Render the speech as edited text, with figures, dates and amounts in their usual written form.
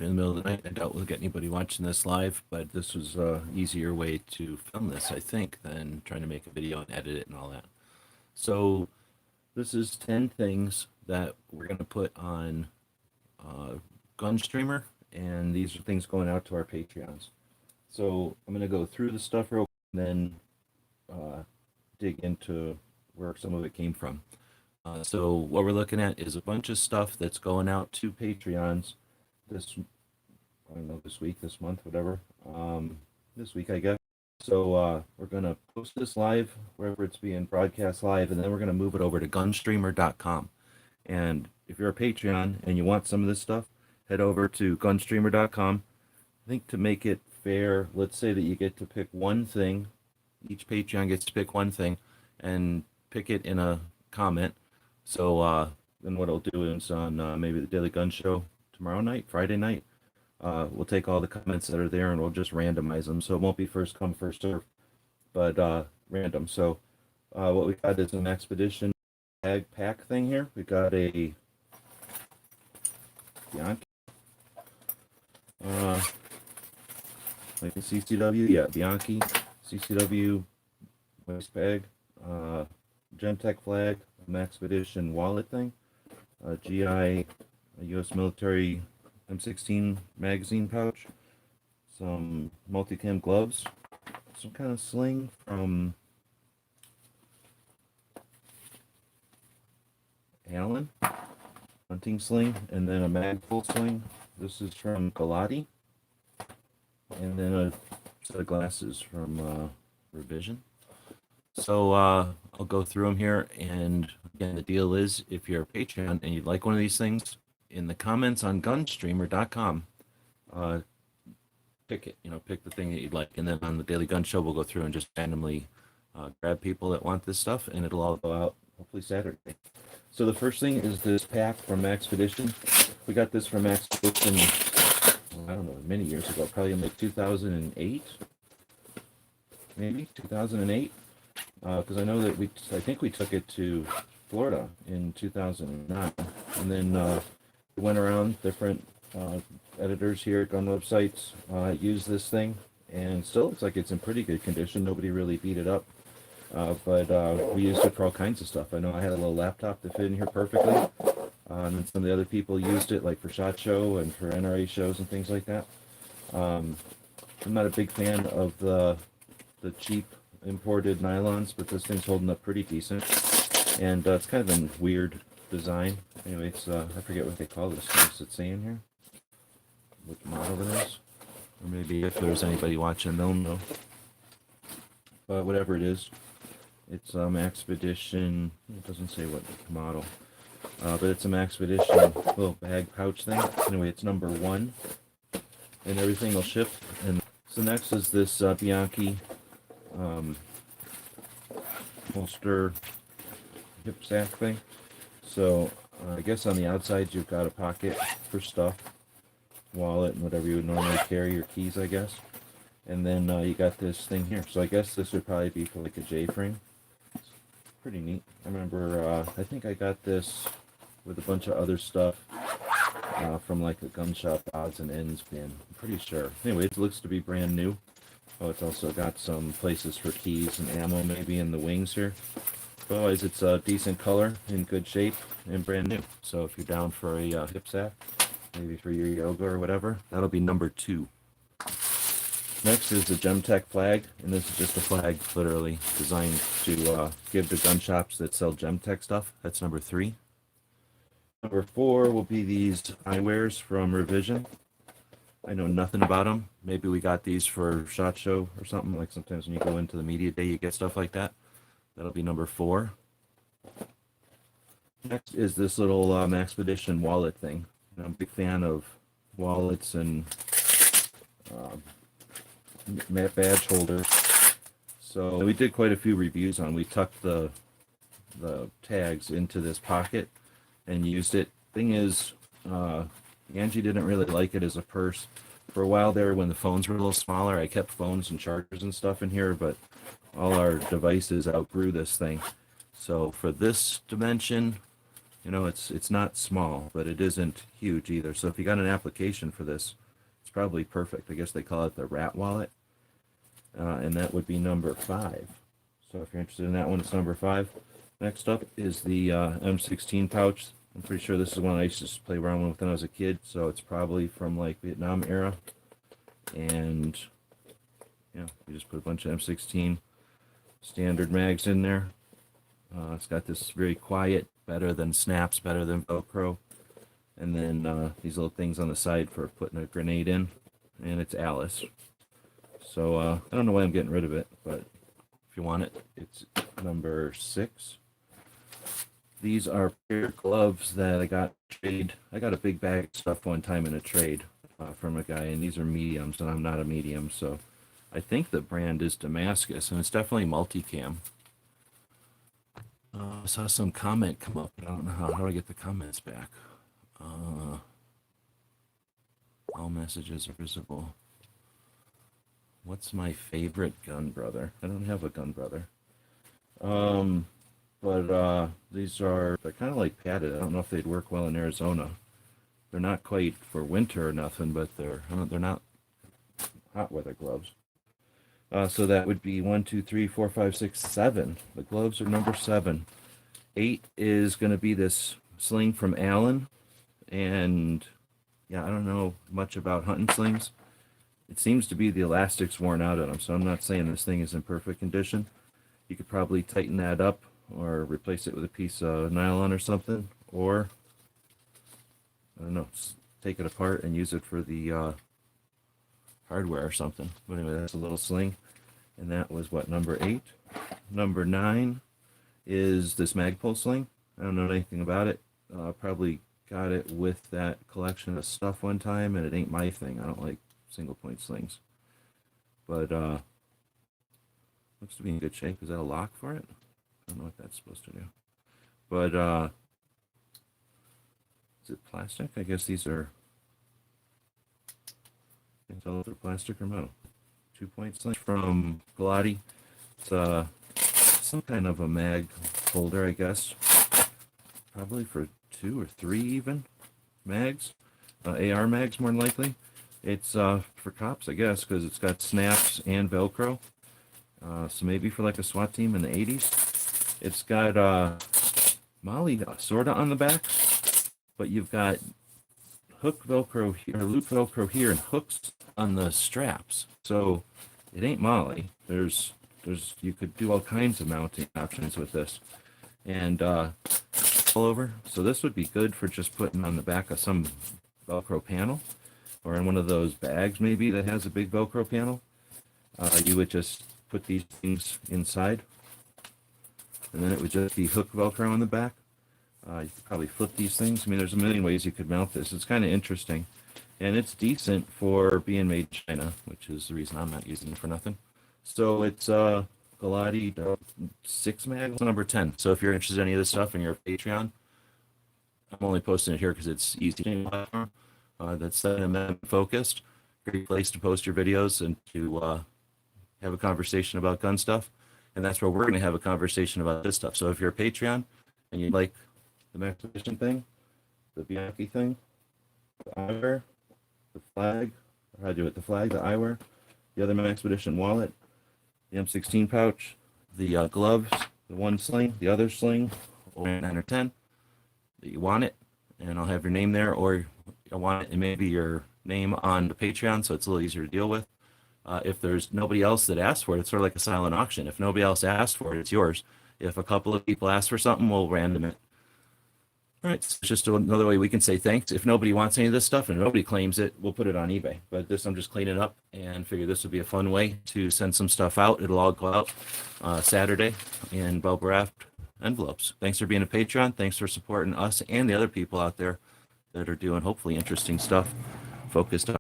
live in the middle of the night. I doubt we'll get anybody watching this live, but this was a easier way to film this, I think, than trying to make a video and edit it and all that. So this is 10 things that we're going to put on GunStreamer, and these are things going out to our Patreons. So I'm going to go through the stuff real quick and then dig into where some of it came from. So what we're looking at is a bunch of stuff that's going out to Patreons this, I don't know, this week, this month, whatever, this week, I guess. So we're going to post this live wherever it's being broadcast live, and then we're going to move it over to GunStreamer.com. And if you're a Patreon and you want some of this stuff, head over to GunStreamer.com. I think to make it fair, let's say that you get to pick one thing. Each Patreon gets to pick one thing and pick it in a comment. So then what I'll do is on maybe the Daily Gun Show tomorrow night, Friday night, we'll take all the comments that are there and we'll just randomize them. So it won't be first come, first serve, but random. So what we got is an Maxpedition pack thing here. We got a Bianchi, like a CCW, yeah, Bianchi, CCW waist bag, Gemtech Flag, Maxpedition wallet thing, GI, a U.S. military M-16 magazine pouch, some multicam gloves, some kind of sling from Alen, hunting sling, and then a Magpul Sling. This is from Galati, and then a set of glasses from Revision. So I'll go through them here, and again, the deal is if you're a Patreon and you'd like one of these things, in the comments on GunStreamer.com, pick it, pick the thing that you'd like, and then on the Daily Gun Show, we'll go through and just randomly grab people that want this stuff, and it'll all go out hopefully Saturday. So the first thing is this pack from Maxpedition. We got this from Maxpedition, I don't know, many years ago, probably in like 2008, maybe 2008. Because I know that I think we took it to Florida in 2009, and then we went around different editors here at gun websites, used this thing, and still looks like it's in pretty good condition. Nobody really beat it up, but we used it for all kinds of stuff. I know I had a little laptop that fit in here perfectly, and then some of the other people used it, like for SHOT Show and for NRA shows and things like that. I'm not a big fan of the cheap imported nylons, but this thing's holding up pretty decent, and it's kind of a weird design. Anyway, it's I forget what they call this. Does it say in here what model it is? Or maybe if there's anybody watching, they'll know. But whatever it is, it's Maxpedition. It doesn't say what model, but it's a Maxpedition little bag pouch thing. Anyway, it's number 1, and everything will ship. And so next is this Bianchi holster hip sack thing. So I guess on the outside you've got a pocket for stuff, wallet, and whatever you would normally carry, your keys, I guess. And then you got this thing here. So I guess this would probably be for like a J-frame. It's pretty neat. I remember I think I got this with a bunch of other stuff from like a gun shop odds and ends bin. I'm pretty sure. Anyway, it looks to be brand new. Oh, it's also got some places for keys and ammo maybe in the wings here. But otherwise, it's a decent color, in good shape, and brand new. So if you're down for a hip sack, maybe for your yoga or whatever, that'll be number 2. Next is the Gemtech Flag, and this is just a flag, literally, designed to give to gun shops that sell Gemtech stuff. That's number 3. Number 4 will be these Eyewears from Revision. I know nothing about them. Maybe we got these for SHOT Show or something. Like sometimes when you go into the media day, you get stuff like that. That'll be number 4. Next is this little Maxpedition wallet thing. I'm a big fan of wallets and badge holders. So we did quite a few reviews on. We tucked the tags into this pocket and used it. Thing is, Angie didn't really like it as a purse. For a while there, when the phones were a little smaller, I kept phones and chargers and stuff in here, but all our devices outgrew this thing. So for this dimension, You know, it's not small, but it isn't huge either. So if you got an application for this, it's probably perfect. I guess they call it the RAT Wallet, and that would be number 5. So if you're interested in that one, it's number 5. Next up is the M16 pouch. I'm pretty sure this is one I used to play around with when I was a kid, so it's probably from like Vietnam era. And yeah, you just put a bunch of M16 standard mags in there. It's got this very quiet, better than snaps, better than Velcro. And then these little things on the side for putting a grenade in. And it's Alice. So I don't know why I'm getting rid of it, but if you want it, it's number 6. These are a pair of gloves that I got trade. I got a big bag of stuff one time in a trade from a guy, and these are mediums, and I'm not a medium, so I think the brand is Damascus, and it's definitely multicam. I saw some comment come up. I don't know how do I get the comments back. All messages are visible. What's my favorite gun brother? I don't have a gun brother. But they're kind of like padded. I don't know if they'd work well in Arizona. They're not quite for winter or nothing, but they're not hot weather gloves. So that would be 1, 2, 3, 4, 5, 6, 7. The gloves are number 7. 8 is going to be this sling from Alen, and yeah, I don't know much about hunting slings. It seems to be the elastic's worn out on them, so I'm not saying this thing is in perfect condition. You could probably tighten that up or replace it with a piece of nylon or something, or I don't know, take it apart and use it for the hardware or something. But anyway, that's a little sling, and that was what, number 8. Number 9 is this Magpul Sling. I don't know anything about it. Probably got it with that collection of stuff one time, and it ain't my thing. I don't like single point slings, but looks to be in good shape. Is that a lock for it? I don't know what that's supposed to do, but is it plastic? I guess these are, I can tell if they're plastic or metal. 2-point sling from Galati. It's some kind of a mag holder, I guess, probably for 2 or 3 even mags, AR mags more than likely. It's for cops, I guess, because it's got snaps and Velcro. So maybe for like a SWAT team in the 80s. It's got Molly sorta on the back, but you've got hook Velcro here, or loop Velcro here, and hooks on the straps. So it ain't Molly. You could do all kinds of mounting options with this, and all over. So this would be good for just putting on the back of some Velcro panel, or in one of those bags maybe that has a big Velcro panel. You would just put these things inside, and then it would just be hook Velcro on the back. You could probably flip these things. I mean, there's a million ways you could mount this. It's kind of interesting, and it's decent for being made in China, which is the reason I'm not using it for nothing. So it's Galati 6 mag, number 10. So if you're interested in any of this stuff and you're a Patreon, I'm only posting it here because it's easy platform. That's MM focused. Great place to post your videos and to have a conversation about gun stuff. And that's where we're going to have a conversation about this stuff. So if you're a Patreon and you like the Maxpedition thing, the Bianchi thing, the Eyewear, the flag, or how to do it, the flag, the Eyewear, the other Maxpedition wallet, the M16 pouch, the gloves, the one sling, the other sling, or 9 or 10, that you want it, and I'll have your name there, or I want it and maybe your name on the Patreon, so it's a little easier to deal with. If there's nobody else that asks for it, it's sort of like a silent auction. If nobody else asks for it, it's yours. If a couple of people ask for something, we'll random it. All right, so it's just another way we can say thanks. If nobody wants any of this stuff and nobody claims it, we'll put it on eBay. But this, I'm just cleaning up and figure this would be a fun way to send some stuff out. It'll all go out Saturday in bubble wrapped envelopes. Thanks for being a Patreon. Thanks for supporting us and the other people out there that are doing hopefully interesting stuff focused on